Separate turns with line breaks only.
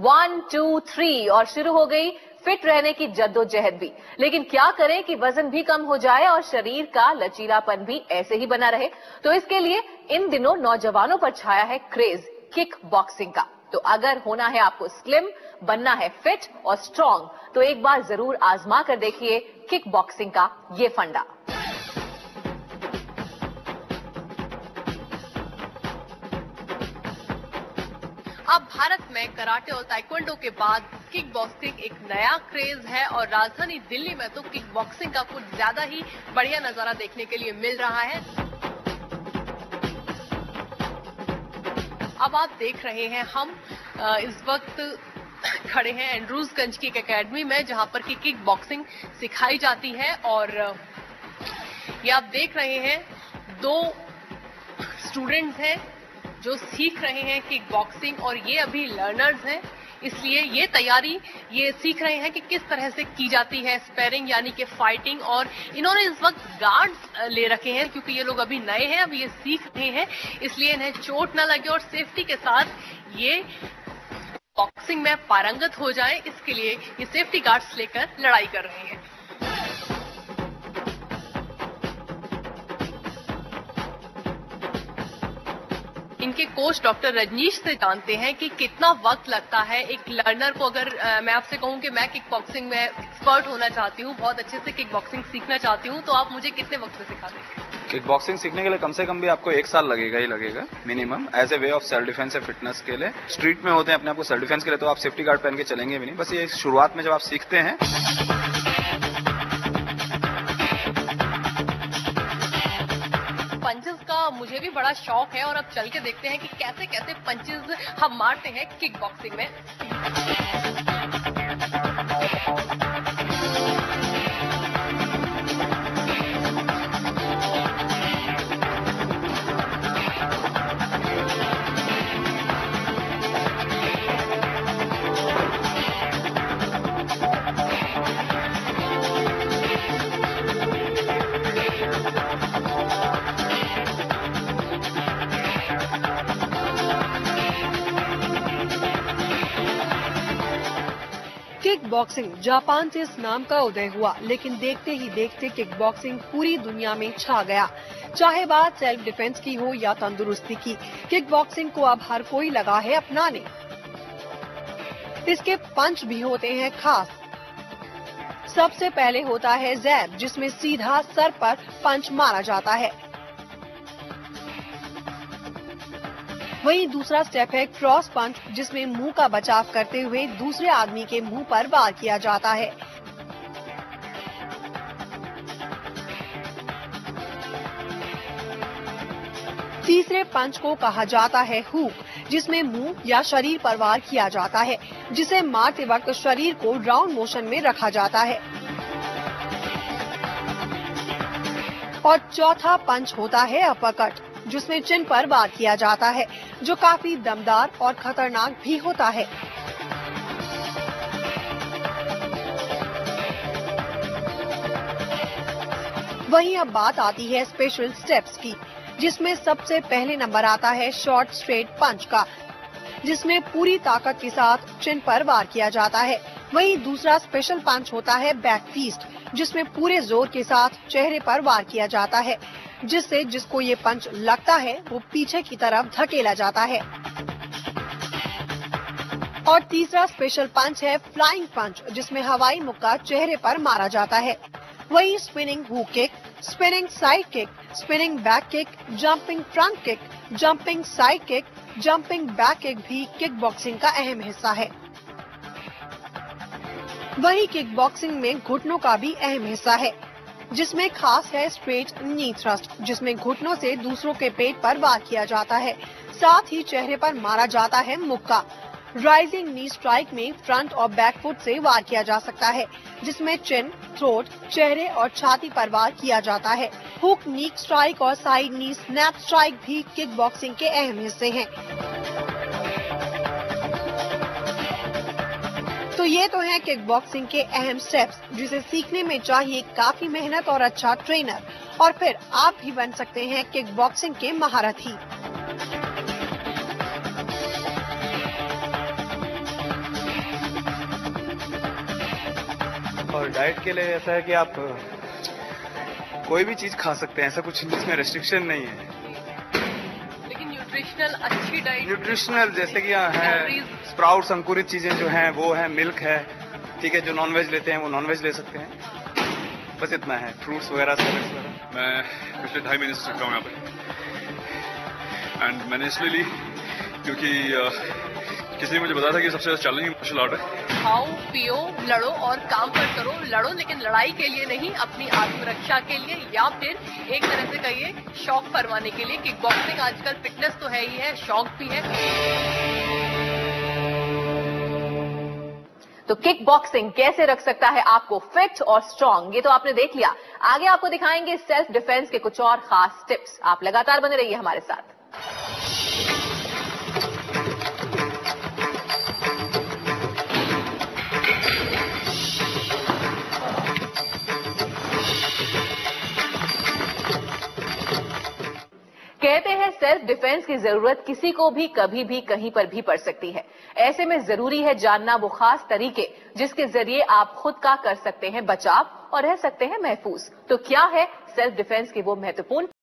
1 2 3 और शुरू हो गई फिट रहने की जद्दोजहद भी। लेकिन क्या करें कि वजन भी कम हो जाए और शरीर का लचीलापन भी ऐसे ही बना रहे। तो इसके लिए इन दिनों नौजवानों पर छाया है क्रेज किक बॉक्सिंग का। तो अगर होना है आपको स्लिम, बनना है फिट और स्ट्रॉन्ग, तो एक बार जरूर आजमा कर देखिए किक बॉक्सिंग का ये फंडा। अब भारत में कराटे और ताइक्वांडो के बाद किक बॉक्सिंग एक नया क्रेज है और राजधानी दिल्ली में तो किक बॉक्सिंग का कुछ ज्यादा ही बढ़िया नजारा देखने के लिए मिल रहा है। अब आप देख रहे हैं हम इस वक्त खड़े हैं एंड्रूजगंज की एक एकेडमी में, जहां पर की किक बॉक्सिंग सिखाई जाती है। और ये आप देख रहे हैं 2 स्टूडेंट्स हैं जो सीख रहे हैं किक बॉक्सिंग और ये अभी लर्नर्स हैं, इसलिए ये सीख रहे हैं कि किस तरह से की जाती है स्पैरिंग यानी कि फाइटिंग। और इन्होंने इस वक्त गार्ड्स ले रखे हैं क्योंकि ये लोग अभी नए हैं, अभी ये सीख रहे हैं, इसलिए इन्हें चोट न लगे और सेफ्टी के साथ ये बॉक्सिंग में पारंगत हो जाएं, इसके लिए ये सेफ्टी गार्ड्स लेकर लड़ाई कर रहे हैं। इनके कोच डॉक्टर रजनीश से जानते हैं कि कितना वक्त लगता है एक लर्नर को। अगर मैं आपसे कहूं कि मैं किक बॉक्सिंग में एक्सपर्ट होना चाहती हूं, बहुत अच्छे से किक बॉक्सिंग सीखना चाहती हूं, तो आप मुझे कितने वक्त में सिखा देंगे?
किक बॉक्सिंग सीखने के लिए कम से कम भी आपको 1 साल लगेगा ही लगेगा minimum, as a way of self defence है फिटनेस के लिए। स्ट्रीट में होते हैं अपने आप को सेल्फ डिफेंस के लिए, तो आप सेफ्टी गार्ड पहन के चलेंगे भी नहीं। बस ये शुरुआत में जब आप सीखते हैं
पंचेस का मुझे भी बड़ा शौक है और अब चल के देखते हैं कि कैसे कैसे पंचेस हम मारते हैं किक बॉक्सिंग में।
किक बॉक्सिंग जापान से इस नाम का उदय हुआ, लेकिन देखते ही देखते किक बॉक्सिंग पूरी दुनिया में छा गया। चाहे बात सेल्फ डिफेंस की हो या तंदुरुस्ती की, किक बॉक्सिंग को अब हर कोई लगा है अपनाने। इसके पंच भी होते हैं खास। सबसे पहले होता है जैब, जिसमें सीधा सर पर पंच मारा जाता है। वहीं दूसरा स्टेप है क्रॉस पंच, जिसमें मुंह का बचाव करते हुए दूसरे आदमी के मुंह पर वार किया जाता है। तीसरे पंच को कहा जाता है हुक, जिसमें मुंह या शरीर पर वार किया जाता है, जिसे मारते वक्त शरीर को राउंड मोशन में रखा जाता है। और चौथा पंच होता है अपरकट, जिसमें चिन पर वार किया जाता है, जो काफी दमदार और खतरनाक भी होता है। वहीं अब बात आती है स्पेशल स्टेप्स की, जिसमें सबसे पहले नंबर आता है शॉर्ट स्ट्रेट पंच का, जिसमें पूरी ताकत के साथ चिन पर वार किया जाता है। वहीं दूसरा स्पेशल पंच होता है बैक फीस्ट, जिसमें पूरे जोर के साथ चेहरे पर वार किया जाता है, जिससे जिसको ये पंच लगता है वो पीछे की तरफ धकेला जाता है। और तीसरा स्पेशल पंच है फ्लाइंग पंच, जिसमें हवाई मुक्का चेहरे पर मारा जाता है। वही spinning hook kick, spinning side kick, spinning back kick, jumping front kick, jumping side kick, jumping back kick भी किक बॉक्सिंग का अहम हिस्सा है। वही किक बॉक्सिंग में घुटनों का भी अहम हिस्सा है, जिसमें खास है स्ट्रेट नी थ्रस्ट, जिसमें घुटनों से दूसरों के पेट पर वार किया जाता है। साथ ही चेहरे पर मारा जाता है मुक्का। राइजिंग नी स्ट्राइक में फ्रंट और बैक फुट से वार किया जा सकता है, जिसमें चिन, थ्रोट, चेहरे और छाती पर वार किया जाता है। हुक नी स्ट्राइक और साइड नी स्नैप स्ट्राइक भी किक बॉक्सिंग के अहम हिस्से हैं। तो ये तो है किक बॉक्सिंग के अहम स्टेप्स, जिसे सीखने में चाहिए काफी मेहनत और अच्छा ट्रेनर, और फिर आप भी बन सकते हैं किक बॉक्सिंग के महारथी।
और डाइट के लिए ऐसा है कि आप कोई भी चीज खा सकते हैं, ऐसा कुछ इसमें रेस्ट्रिक्शन नहीं है।
लेकिन न्यूट्रिशनल अच्छी डाइट,
न्यूट्रिशनल जैसे कि है स्प्राउट्स, अंकुरित चीजें जो हैं वो है, मिल्क है, ठीक है। जो नॉनवेज लेते हैं वो नॉनवेज ले सकते हैं, बस इतना है। फ्रूट्स वगैरह, सैलेड्स वगैरह।
मैं पिछले 2.5 महीने से सीख रहा हूँ यहाँ पे, एंड मैंने इसलिए ली क्योंकि किसी ने मुझे बताया था कि सबसे ज्यादा चैलेंजिंग मार्शल आर्ट है।
खाओ, पियो, लड़ो और काम पर करो। लड़ो लेकिन लड़ाई के लिए नहीं, अपनी आत्मरक्षा के लिए, या फिर एक तरह से कहिए शौक परवाने के लिए। किक बॉक्सिंग आजकल फिटनेस तो है ही है, शौक भी है।
तो किक बॉक्सिंग कैसे रख सकता है आपको फिट और स्ट्रांग, ये तो आपने देख लिया। आगे आपको दिखाएंगे सेल्फ डिफेंस के कुछ और खास टिप्स। आप लगातार बने रहिए हमारे साथ। कहते हैं सेल्फ डिफेंस की जरूरत किसी को भी कभी भी कहीं पर भी पड़ सकती है। ऐसे में जरूरी है जानना वो खास तरीके जिसके जरिए आप खुद का कर सकते हैं बचाव और रह सकते हैं महफूज। तो क्या है सेल्फ डिफेंस के वो महत्वपूर्ण